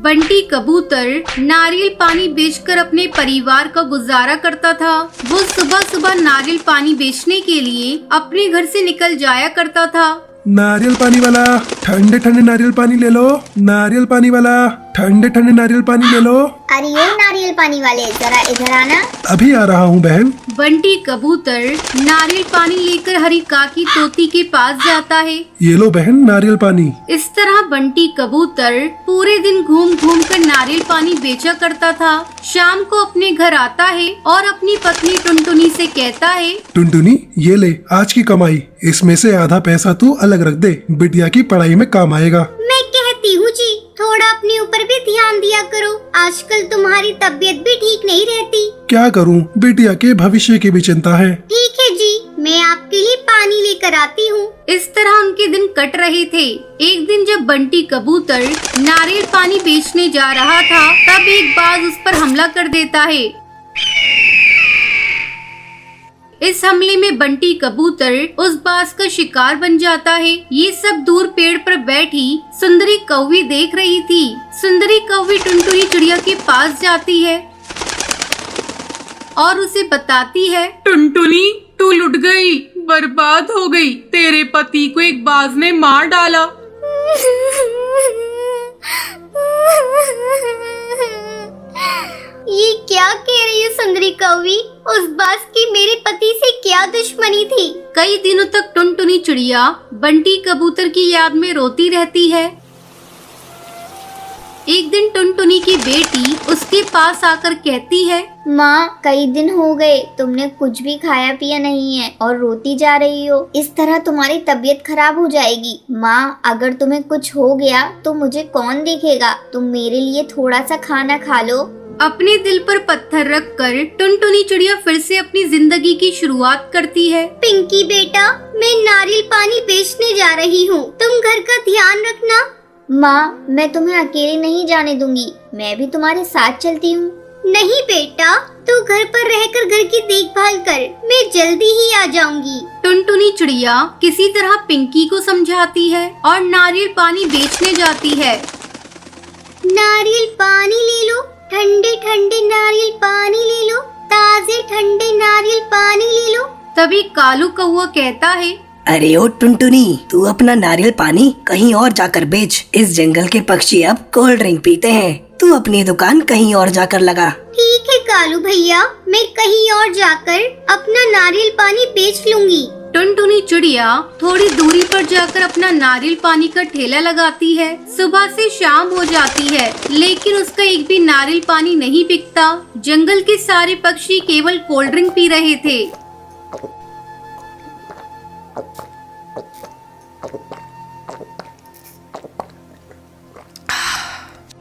बंटी कबूतर नारियल पानी बेचकर अपने परिवार का गुजारा करता था। वो सुबह सुबह नारियल पानी बेचने के लिए अपने घर से निकल जाया करता था। नारियल पानी वाला, ठंडे ठंडे नारियल पानी ले लो। नारियल पानी वाला, ठंडे ठंडे नारियल पानी ले लो। अरे ओ नारियल पानी वाले, जरा इधर आना। अभी आ रहा हूँ बहन। बंटी कबूतर नारियल पानी लेकर हरी काकी तोती के पास जाता है। ये लो बहन नारियल पानी। इस तरह बंटी कबूतर पूरे दिन घूम घूम कर नारियल पानी बेचा करता था। शाम को अपने घर आता है और अपनी पत्नी टुनटुनी से कहता है, टुनटुनी ये ले आज की कमाई, इसमें से आधा पैसा तू अलग रख दे, बिटिया की पढ़ाई में काम आएगा। मैं कहती हूँ जी, थोड़ा अपने ऊपर भी ध्यान दिया करो। आजकल तुम्हारी तबीयत भी ठीक नहीं रहती। क्या करूँ, बिटिया के भविष्य की भी चिंता है। ठीक है जी, मैं आपके लिए पानी लेकर आती हूँ। इस तरह उनके दिन कट रहे थे। एक दिन जब बंटी कबूतर नारियल पानी बेचने जा रहा था, तब एक बाज उस पर हमला कर देता है। इस हमले में बंटी कबूतर उस बाज का शिकार बन जाता है। ये सब दूर पेड़ पर बैठी सुंदरी कौवी देख रही थी। सुंदरी कौवी टुनटुनी चिड़िया के पास जाती है और उसे बताती है, टुनटुनी तू लुट गई, बर्बाद हो गई। तेरे पति को एक बाज ने मार डाला। ये क्या कह रही है सुंदरी कौवी? उस बाज की मेरे पति से क्या दुश्मनी थी? कई दिनों तक टुनटुनी चिड़िया बंटी कबूतर की याद में रोती रहती है। एक दिन टुनटुनी की बेटी उसके पास आकर कहती है, माँ कई दिन हो गए तुमने कुछ भी खाया पिया नहीं है और रोती जा रही हो। इस तरह तुम्हारी तबीयत खराब हो जाएगी। माँ अगर तुम्हें कुछ हो गया तो मुझे कौन देखेगा? तुम मेरे लिए थोड़ा सा खाना खा लो। अपने दिल पर पत्थर रखकर टुनटुनी चिड़िया फिर से अपनी जिंदगी की शुरुआत करती है। पिंकी बेटा, मैं नारियल पानी बेचने जा रही हूँ, तुम घर का ध्यान रखना। माँ मैं तुम्हें अकेले नहीं जाने दूंगी, मैं भी तुम्हारे साथ चलती हूँ। नहीं बेटा, तू घर पर रहकर घर की देखभाल कर, मैं जल्दी ही आ जाऊंगी। टुनटुनी चिड़िया किसी तरह पिंकी को समझाती है और नारियल पानी बेचने जाती है। नारियल पानी ले लो, ठंडे ठंडे नारियल पानी ले लो, ताजे ठंडे नारियल पानी ले लो। तभी कालू कौवा कहता है, अरे ओ टुनटुनी, तू अपना नारियल पानी कहीं और जाकर बेच। इस जंगल के पक्षी अब कोल्ड ड्रिंक पीते हैं, तू अपनी दुकान कहीं और जाकर लगा। ठीक है कालू भैया, मैं कहीं और जाकर अपना नारियल पानी बेच लूंगी। टुनटुनी चिड़िया थोड़ी दूरी पर जाकर अपना नारियल पानी का ठेला लगाती है। सुबह से शाम हो जाती है, लेकिन उसका एक भी नारियल पानी नहीं बिकता। जंगल के सारे पक्षी केवल कोल्ड ड्रिंक पी रहे थे।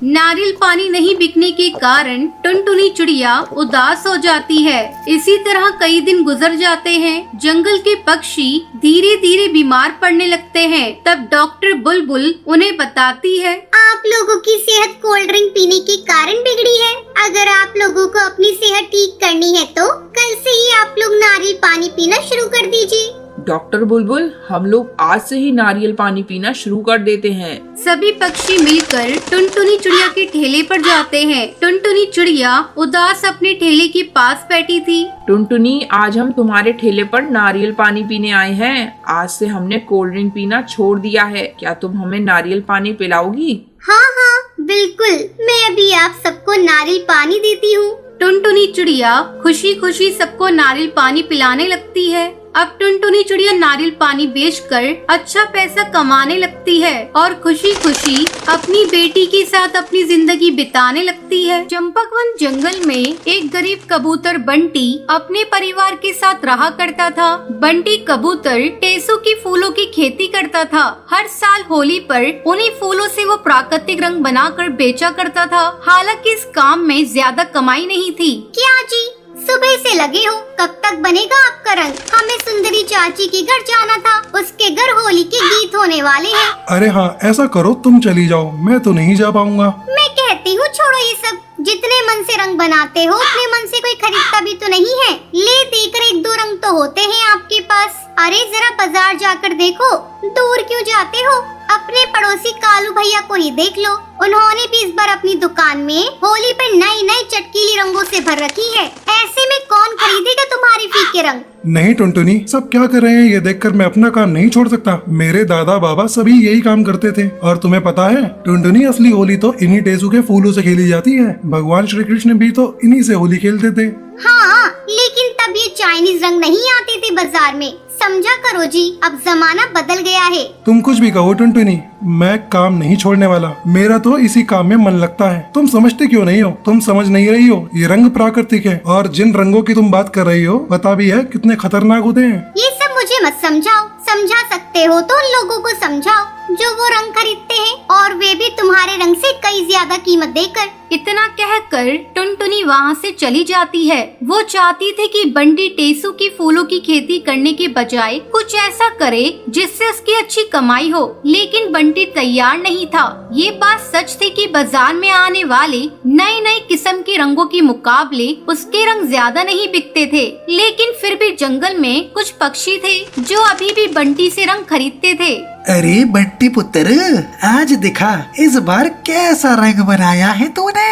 नारियल पानी नहीं बिकने के कारण टुनटुनी चिड़िया उदास हो जाती है। इसी तरह कई दिन गुजर जाते हैं। जंगल के पक्षी धीरे धीरे बीमार पड़ने लगते हैं। तब डॉक्टर बुलबुल उन्हें बताती है, आप लोगों की सेहत कोल्ड ड्रिंक पीने के कारण बिगड़ी है। अगर आप लोगों को अपनी सेहत ठीक करनी है तो कल से ही आप लोग नारियल पानी पीना शुरू कर दीजिए। डॉक्टर बुलबुल, हम लोग आज से ही नारियल पानी पीना शुरू कर देते हैं। सभी पक्षी मिलकर टुनटुनी चिड़िया के ठेले पर जाते हैं। टुनटुनी चिड़िया उदास अपने ठेले के पास बैठी थी। टुनटुनी, आज हम तुम्हारे ठेले पर नारियल पानी पीने आए हैं। आज से हमने कोल्ड ड्रिंक पीना छोड़ दिया है, क्या तुम हमें नारियल पानी पिलाओगी? हाँ हाँ बिल्कुल, मैं अभी आप सबको नारियल पानी देती हूँ। टुनटुनी चिड़िया खुशी खुशी सबको नारियल पानी पिलाने लगती है। अब टुनटुनी चिड़िया नारियल पानी बेचकर अच्छा पैसा कमाने लगती है और खुशी खुशी अपनी बेटी के साथ अपनी जिंदगी बिताने लगती है। चंपकवन जंगल में एक गरीब कबूतर बंटी अपने परिवार के साथ रहा करता था। बंटी कबूतर टेसू की फूलों की खेती करता था। हर साल होली पर उन्हीं फूलों से वो प्राकृतिक रंग बनाकर बेचा करता था। हालांकि इस काम में ज्यादा कमाई नहीं थी। क्या जी, सुबह से लगे हो, कब तक बनेगा आपका रंग? हमें सुंदरी चाची के घर जाना था, उसके घर होली के गीत होने वाले हैं। अरे हाँ ऐसा करो, तुम चली जाओ, मैं तो नहीं जा पाऊंगा। मैं कहती हूँ छोड़ो ये सब, जितने मन से रंग बनाते हो उतने मन से कोई खरीदता भी तो नहीं है। ले देकर एक दो रंग तो होते हैं आपके पास। अरे जरा बाजार जाकर देखो, दूर क्यों जाते हो? अपने पड़ोसी कालू भैया को ही देख लो, उन्होंने भी इस बार अपनी दुकान में होली पर नई नई चटकीली रंगों से भर रखी है। ऐसे में कौन खरीदेगा तुम्हारी फीके रंग? नहीं टुनटुनी, सब क्या कर रहे हैं ये देखकर मैं अपना काम नहीं छोड़ सकता। मेरे दादा बाबा सभी यही काम करते थे। और तुम्हें पता है टुनटुनी, असली होली तो इन्हीं टेसू के फूलों से खेली जाती है। भगवान श्री कृष्ण भी तो इन्हीं से होली खेलते थे। हाँ, लेकिन तब ये चाइनीज रंग नहीं आते थे बाजार में। समझा करो जी, अब जमाना बदल गया है। तुम कुछ भी कहो टुनटुनी, मैं काम नहीं छोड़ने वाला। मेरा तो इसी काम में मन लगता है। तुम समझते क्यों नहीं हो? तुम समझ नहीं रही हो, ये रंग प्राकृतिक है और जिन रंगों की तुम बात कर रही हो पता भी है कितने खतरनाक होते हैं। ये सब मुझे मत समझाओ। समझा सकते हो तो उन लोगों को समझाओ जो वो रंग खरीदते हैं, और वे भी तुम्हारे रंग से कई ज्यादा कीमत देकर। इतना कहकर टुनटुनी वहाँ से चली जाती है। वो चाहती थी कि बंटी टेसू की फूलों की खेती करने के बजाय कुछ ऐसा करे जिससे उसकी अच्छी कमाई हो, लेकिन बंटी तैयार नहीं था। ये बात सच थी कि बाजार में आने वाले नई नई किस्म के रंगों के मुकाबले उसके रंग ज्यादा नहीं बिकते थे, लेकिन फिर भी जंगल में कुछ पक्षी थे जो अभी भी बंटी से रंग खरीदते थे। अरे बंटी पुत्र, आज दिखा इस बार कैसा रंग बनाया है तूने।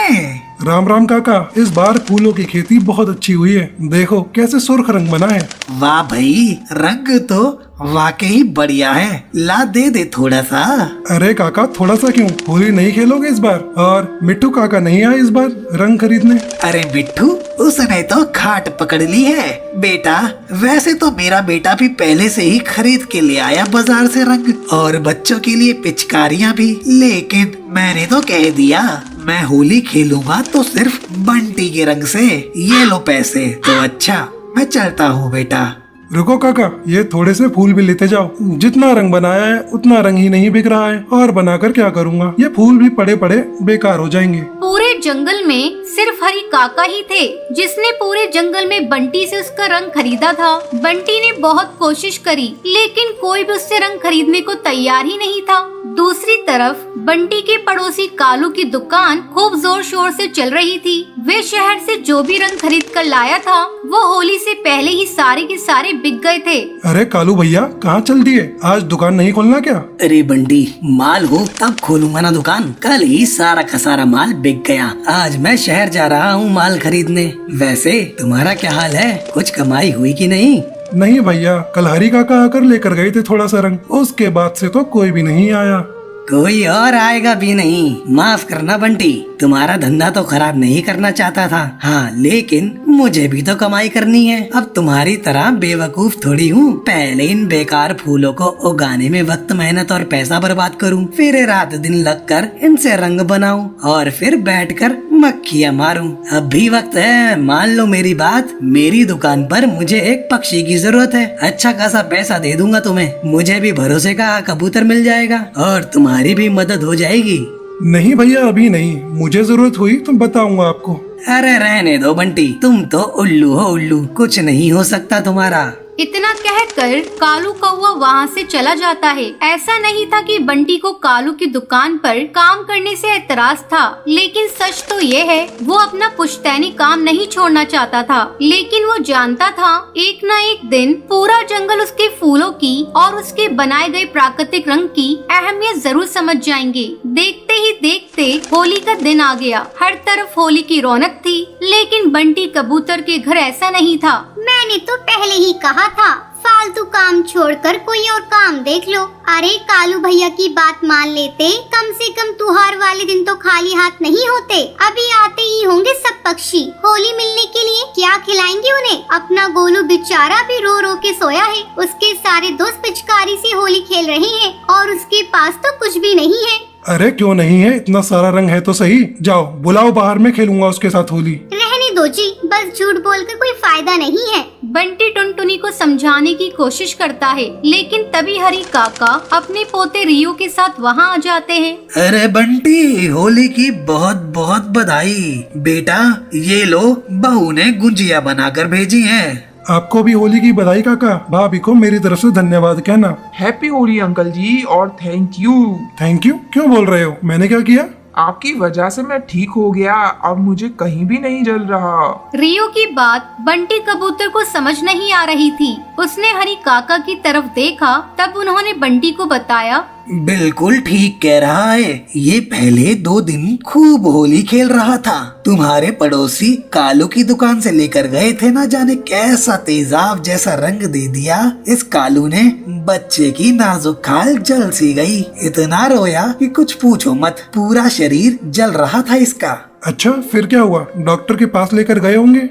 राम राम काका, इस बार फूलों की खेती बहुत अच्छी हुई है। देखो कैसे सुर्ख रंग बना है। वाह भाई, रंग तो वाकई बढ़िया है। ला दे दे थोड़ा सा। अरे काका, थोड़ा सा क्यों? होली नहीं खेलोगे इस बार? और मिट्टू काका नहीं आए इस बार रंग खरीदने? अरे मिट्टू, उसने तो खाट पकड़ ली है। बेटा, वैसे तो मेरा बेटा भी पहले से ही खरीद के ले आया बाजार से रंग, और बच्चों के लिए पिचकारियाँ भी। लेकिन मैंने तो कह दिया मैं होली खेलूंगा तो सिर्फ बंटी के रंग से। ये लो पैसे। तो अच्छा, मैं चलता हूँ बेटा। रुको काका, ये थोड़े से फूल भी लेते जाओ। जितना रंग बनाया है उतना रंग ही नहीं बिक रहा है, और बनाकर क्या करूँगा? ये फूल भी पड़े पड़े बेकार हो जाएंगे। पूरे जंगल में सिर्फ हरी काका ही थे जिसने पूरे जंगल में बंटी से उसका रंग खरीदा था। बंटी ने बहुत कोशिश करी, लेकिन कोई भी उससे रंग खरीदने को तैयार ही नहीं था। दूसरी तरफ बंटी के पड़ोसी कालू की दुकान खूब जोर शोर से चल रही थी। वे शहर से जो भी रंग खरीद कर लाया था वो होली से पहले ही सारे के सारे बिक गए थे। अरे कालू भैया, कहाँ चल दिए? आज दुकान नहीं खोलना क्या? अरे बंटी, माल हो तब खोलूंगा ना दुकान। कल ही सारा का सारा माल बिक गया। आज मैं शहर जा रहा हूँ माल खरीदने। वैसे तुम्हारा क्या हाल है? कुछ कमाई हुई कि नहीं? नहीं भैया, कल हरी काका आकर लेकर गए थे थोड़ा सा रंग, उसके बाद से तो कोई भी नहीं आया। कोई और आएगा भी नहीं। माफ करना बंटी, तुम्हारा धंधा तो खराब नहीं करना चाहता था। हाँ, लेकिन मुझे भी तो कमाई करनी है। अब तुम्हारी तरह बेवकूफ थोड़ी हूँ। पहले इन बेकार फूलों को उगाने में वक्त, मेहनत और पैसा बर्बाद करूँ, फिर रात दिन लगकर इनसे रंग बनाऊं और फिर बैठकर मक्खियाँ मारूं। अब भी वक्त है, मान लो मेरी बात। मेरी दुकान पर मुझे एक पक्षी की जरूरत है। अच्छा खासा पैसा दे दूंगा तुम्हें। मुझे भी भरोसे का कबूतर मिल जाएगा और तुम्हारी भी मदद हो जाएगी। नहीं भैया, अभी नहीं। मुझे जरूरत हुई तो बताऊंगा आपको। अरे रहने दो बंटी, तुम तो उल्लू हो उल्लू, कुछ नहीं हो सकता तुम्हारा। इतना कहकर कालू कौवा वहाँ से चला जाता है। ऐसा नहीं था कि बंटी को कालू की दुकान पर काम करने से एतराज था, लेकिन सच तो ये है वो अपना पुश्तैनी काम नहीं छोड़ना चाहता था। लेकिन वो जानता था एक न एक दिन पूरा जंगल उसके फूलों की और उसके बनाए गए प्राकृतिक रंग की अहमियत जरूर समझ जाएंगे। देखते ही देखते होली का दिन आ गया। हर तरफ होली की रौनक थी, लेकिन बंटी कबूतर के घर ऐसा नहीं था। मैंने तो पहले ही कहा था, फालतू काम छोड़कर कोई और काम देख लो। अरे कालू भैया की बात मान लेते, कम से कम त्योहार वाले दिन तो खाली हाथ नहीं होते। अभी आते ही होंगे सब पक्षी होली मिलने के लिए। क्या खिलाएंगे उन्हें? अपना गोलू बेचारा भी रो रो के सोया है। उसके सारे दोस्त पिचकारी से होली खेल रहे हैं और उसके पास तो कुछ भी नहीं है। अरे क्यों नहीं है? इतना सारा रंग है तो सही। जाओ बुलाओ बाहर, में खेलूंगा उसके साथ होली। रहने दो जी, बस झूठ बोलकर कोई फायदा नहीं है। बंटी टुनटुनी को समझाने की कोशिश करता है, लेकिन तभी हरी काका अपने पोते रियो के साथ वहाँ आ जाते हैं। अरे बंटी, होली की बहुत बहुत बधाई। बेटा, ये लो, बहू ने गुंजिया बनाकर भेजी हैं। आपको भी होली की बधाई काका। भाभी को मेरी तरफ से धन्यवाद कहना। हैप्पी होली अंकल जी, और थैंक यू। थैंक यू क्यों बोल रहे हो? मैंने क्या किया? आपकी वजह से मैं ठीक हो गया। अब मुझे कहीं भी नहीं जल रहा। रियो की बात बंटी कबूतर को समझ नहीं आ रही थी। उसने हरी काका की तरफ देखा, तब उन्होंने बंटी को बताया बिल्कुल ठीक कह रहा है। ये पहले 2 दिन खूब होली खेल रहा था। तुम्हारे पड़ोसी कालू की दुकान से लेकर गए थे, ना जाने कैसा तेजाब जैसा रंग दे दिया। इस कालू ने बच्चे की नाजुक खाल जल सी गई। इतना रोया कि कुछ पूछो मत, पूरा शरीर जल रहा था इसका। अच्छा, फिर क्या हुआ? डॉक्टर के पास लेकर गए होंगे।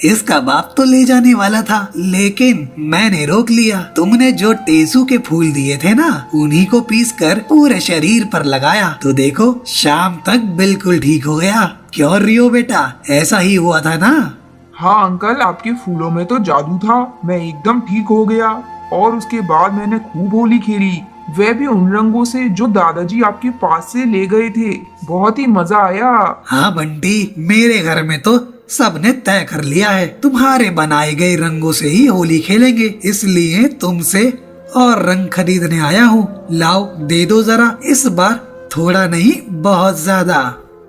इसका बाप तो ले जाने वाला था, लेकिन मैंने रोक लिया। तुमने जो टेसू के फूल दिए थे ना, उन्हीं को पीसकर पूरे शरीर पर लगाया तो देखो शाम तक बिल्कुल ठीक हो गया। क्यों रियो बेटा, ऐसा ही हुआ था ना? हाँ अंकल, आपके फूलों में तो जादू था। मैं एकदम ठीक हो गया और उसके बाद मैंने खूब होली खेली, वह भी उन रंगों से जो दादाजी आपके पास से ले गए थे। बहुत ही मजा आया। हाँ बंटी, मेरे घर में तो सबने तय कर लिया है, तुम्हारे बनाए गए रंगों से ही होली खेलेंगे। इसलिए तुमसे और रंग खरीदने आया हूँ। लाओ दे दो जरा, इस बार थोड़ा नहीं बहुत ज्यादा।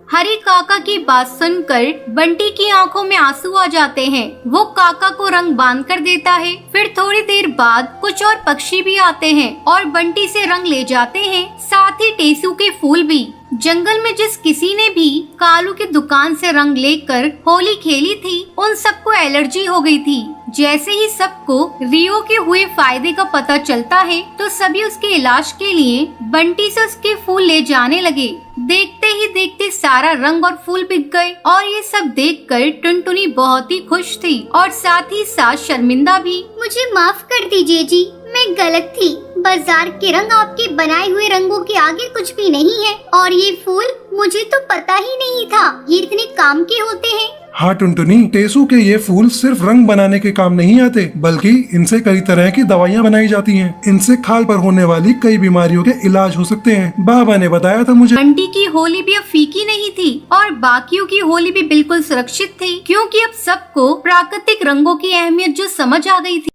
हरी काका की बात सुनकर बंटी की आंखों में आंसू आ जाते हैं। वो काका को रंग बांध कर देता है। फिर थोड़ी देर बाद कुछ और पक्षी भी आते हैं और बंटी से रंग ले जाते हैं, साथ ही टेसू के फूल भी। जंगल में जिस किसी ने भी कालू की दुकान से रंग लेकर होली खेली थी, उन सबको एलर्जी हो गई थी। जैसे ही सबको रियो के हुए फायदे का पता चलता है, तो सभी उसके इलाज के लिए बंटी से उसके फूल ले जाने लगे। देखते ही देखते सारा रंग और फूल बिक गए और ये सब देखकर टुनटुनी बहुत ही खुश थी और साथ ही साथ शर्मिंदा भी। मुझे माफ कर दीजिए जी, मैं गलत थी। बाजार के रंग आपके बनाए हुए रंगों के आगे कुछ भी नहीं है। और ये फूल मुझे तो पता ही नहीं था ये इतने काम के होते हैं। हाँ टुनटुनी, टेसू के ये फूल सिर्फ रंग बनाने के काम नहीं आते, बल्कि इनसे कई तरह की दवाइयाँ बनाई जाती हैं। इनसे खाल पर होने वाली कई बीमारियों के इलाज हो सकते हैं। बाबा ने बताया था मुझे। बंटी की होली भी अब फीकी नहीं थी और बाकियों की होली भी बिल्कुल सुरक्षित थी, क्योंकि अब सबको प्राकृतिक रंगों की अहमियत जो समझ आ गई थी।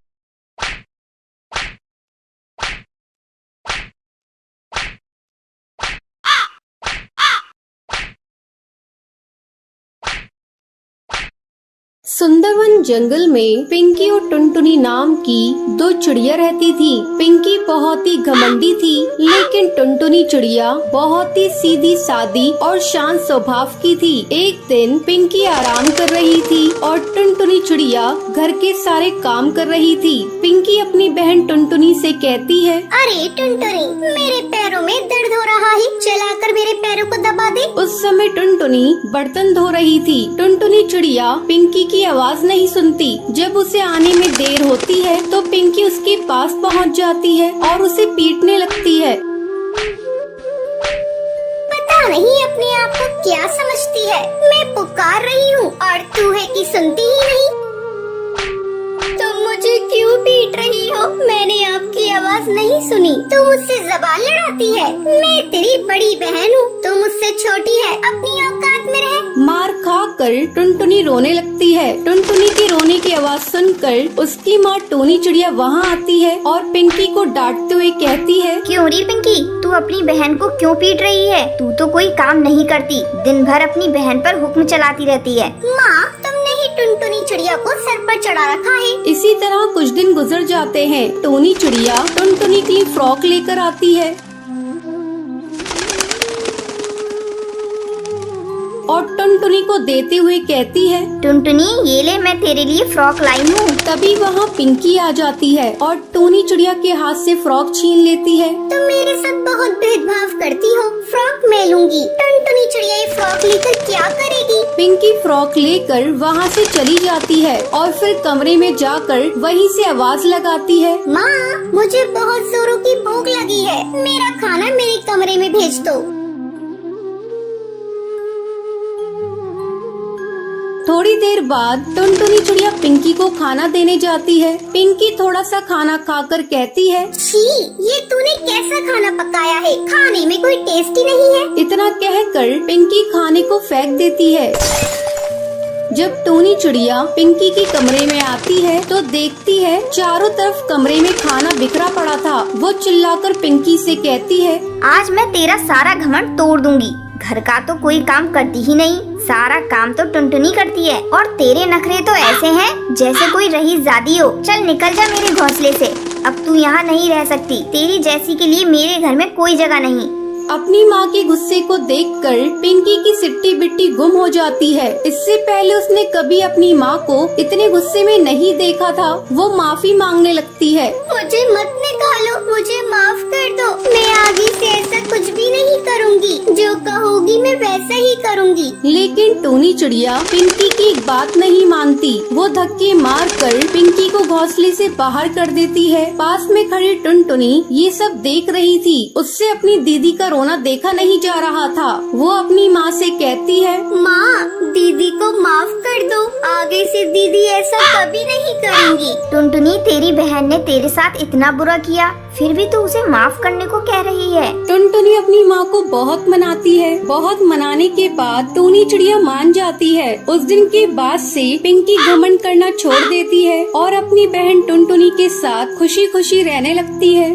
सुंदरवन जंगल में पिंकी और टुनटुनी नाम की 2 चिड़िया रहती थी। पिंकी बहुत ही घमंडी थी, लेकिन टुनटुनी चिड़िया बहुत ही सीधी सादी और शांत स्वभाव की थी। एक दिन पिंकी आराम कर रही थी और टुनटुनी चिड़िया घर के सारे काम कर रही थी। पिंकी अपनी बहन टुनटुनी से कहती है, अरे टुनटुनी, मेरे पैरों में दर्द हो रहा है, चलाकर मेरे पैरों को दबा दे। उस समय टुनटुनी बर्तन धो रही थी। टुनटुनी चिड़िया पिंकी की आवाज नहीं सुनती। जब उसे आने में देर होती है तो पिंकी उसके पास पहुंच जाती है और उसे पीटने लगती है। पता नहीं अपने आप को क्या समझती है। मैं पुकार रही हूँ और तू है कि सुनती ही नहीं। तुम मुझे क्यों पीट रही हो? मैंने आपकी आवाज नहीं सुनी। तुम मुझसे ज़बान लड़ाती है। मैं तेरी बड़ी बहन हूँ, तुम मुझसे छोटी है। अपनी औकात में रह। मार खाकर टुनटुनी रोने लगती है। टुनटुनी की रोने की आवाज सुनकर उसकी माँ टोनी चिड़िया वहाँ आती है और पिंकी को डांटते हुए कहती है, क्यों री पिंकी, तू अपनी बहन को क्यों पीट रही है? तू तो कोई काम नहीं करती, दिन भर अपनी बहन पर हुक्म चलाती रहती है। माँ, तुमने ही टुनटुनी चिड़िया को सर पर चढ़ा रखा है। इसी तरह कुछ दिन गुजर जाते हैं। टोनी चिड़िया टुनटुनी के लिए फ्रॉक लेकर आती है और टुनटुनी को देते हुए कहती है, टुनटुनी, ये ले, मैं तेरे लिए फ्रॉक लाई हूँ। तभी वहाँ पिंकी आ जाती है और टोनी चिड़िया के हाथ से फ्रॉक छीन लेती है। तुम मेरे साथ बहुत भेदभाव करती हो। फ्रॉक मैं लूंगी। टुनटुनी चिड़िया ये फ्रॉक लेकर क्या करेगी? पिंकी फ्रॉक लेकर वहाँ से चली जाती है और फिर कमरे में जाकर वहीं से आवाज लगाती है, माँ, मुझे बहुत जोरों की भूख लगी है। मेरा खाना मेरे कमरे में भेज दो। थोड़ी देर बाद टुनटुनी चिड़िया पिंकी को खाना देने जाती है। पिंकी थोड़ा सा खाना खाकर कहती है, छी, ये तूने कैसा खाना पकाया है? खाने में कोई टेस्ट ही नहीं है। इतना कहकर पिंकी खाने को फेंक देती है। जब टोनी चिड़िया पिंकी के कमरे में आती है तो देखती है चारों तरफ कमरे में खाना बिखरा पड़ा था। वो चिल्लाकर पिंकी से कहती है, आज मैं तेरा सारा घमंड तोड़ दूंगी। घर का तो कोई काम करती ही नहीं, सारा काम तो टुनटुनी करती है और तेरे नखरे तो ऐसे हैं जैसे कोई रईसजादी हो। चल निकल जा मेरे घोंसले से। अब तू यहाँ नहीं रह सकती। तेरी जैसी के लिए मेरे घर में कोई जगह नहीं। अपनी माँ के गुस्से को देखकर पिंकी की सिट्टी बिट्टी गुम हो जाती है। इससे पहले उसने कभी अपनी माँ को इतने गुस्से में नहीं देखा था। वो माफी मांगने लगती है। मुझे मत निकालो, मुझे माफ कर दो। मैं आगे से ऐसा कुछ भी नहीं करूँगी। जो कहोगी मैं वैसा ही करूँगी। लेकिन टोनी चिड़िया पिंकी की एक बात नहीं मानती। वो धक्के मार कर पिंकी को घोंसले से बाहर कर देती है। पास में खड़ी टुनटुनी ये सब देख रही थी। उससे अपनी दीदी का रोना देखा नहीं जा रहा था। वो अपनी माँ से कहती है, माँ, दीदी को माफ कर दो। आगे से दीदी ऐसा कभी नहीं करेंगी। टुनटुनी, तेरी बहन ने तेरे साथ इतना बुरा किया, फिर भी तू उसे माफ करने को कह रही है। टुनटुनी अपनी माँ को बहुत मनाती है। बहुत मनाने के बाद टोनी चिड़िया मान जाती है। उस दिन के बाद से पिंकी घमंड करना छोड़ देती है और अपनी बहन टुनटुनी के साथ खुशी खुशी रहने लगती है।